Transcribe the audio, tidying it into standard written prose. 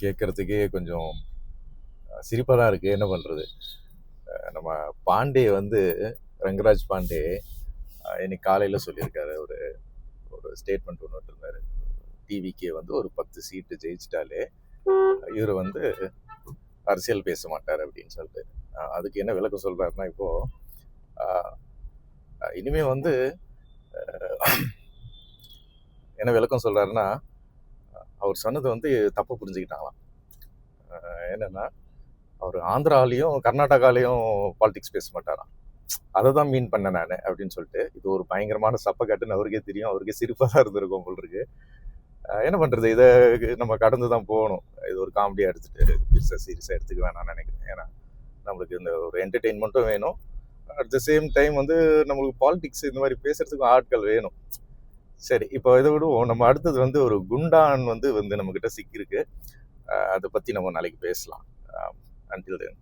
கேட்குறதுக்கே கொஞ்சம் சிரிப்பாக தான் இருக்குது. என்ன பண்ணுறது? நம்ம பாண்டே வந்து ரங்கராஜ் பாண்டே இன்னைக்கு காலையில் சொல்லியிருக்காரு. ஒரு ஒரு ஸ்டேட்மெண்ட் ஒன்று விட்டுருந்தாரு. டிவிக்கே வந்து ஒரு 10 சீட்டு ஜெயிச்சிட்டாலே இவர் வந்து அரசியல் பேச மாட்டார் அப்படின்னு சொல்லிட்டு அதுக்கு என்ன விளக்கம் சொல்கிறாருன்னா, இப்போது இனிமே வந்து என்ன விளக்கம் சொல்கிறாருன்னா, அவர் சொன்னது வந்து தப்பு புரிஞ்சுக்கிட்டாங்களாம். என்னென்னா, அவர் ஆந்திராலையும் கர்நாடகாலையும் பாலிடிக்ஸ் பேச மாட்டாராம். அதை தான் மீன் பண்ணேன் நான் அப்படின்னு சொல்லிட்டு. இது ஒரு பயங்கரமான சப்பக்கட்டுன்னு அவருக்கே தெரியும். அவருக்கே சிரிப்பாக தான் இருந்திருக்கும் போல் இருக்கு. என்ன பண்ணுறது, இதை நம்ம கடந்து தான் போகணும். இது ஒரு காமெடியாக எடுத்துகிட்டு பெருசாக சீரியஸாக எடுத்துக்க வேணாம்னு நினைக்கிறேன். ஏன்னா நம்மளுக்கு இந்த ஒரு என்டர்டெயின்மெண்ட்டும் வேணும். அட் த சேம் டைம் வந்து நம்மளுக்கு பாலிடிக்ஸ் இந்த மாதிரி பேசுகிறதுக்கும் ஆட்கள் வேணும். சரி, இப்போ இதை விடுவோம். நம்ம அடுத்தது வந்து ஒரு குண்டான் வந்து நம்மக்கிட்ட சிக்கியிருக்கு. அதை பற்றி நம்ம நாளைக்கு பேசலாம். Until then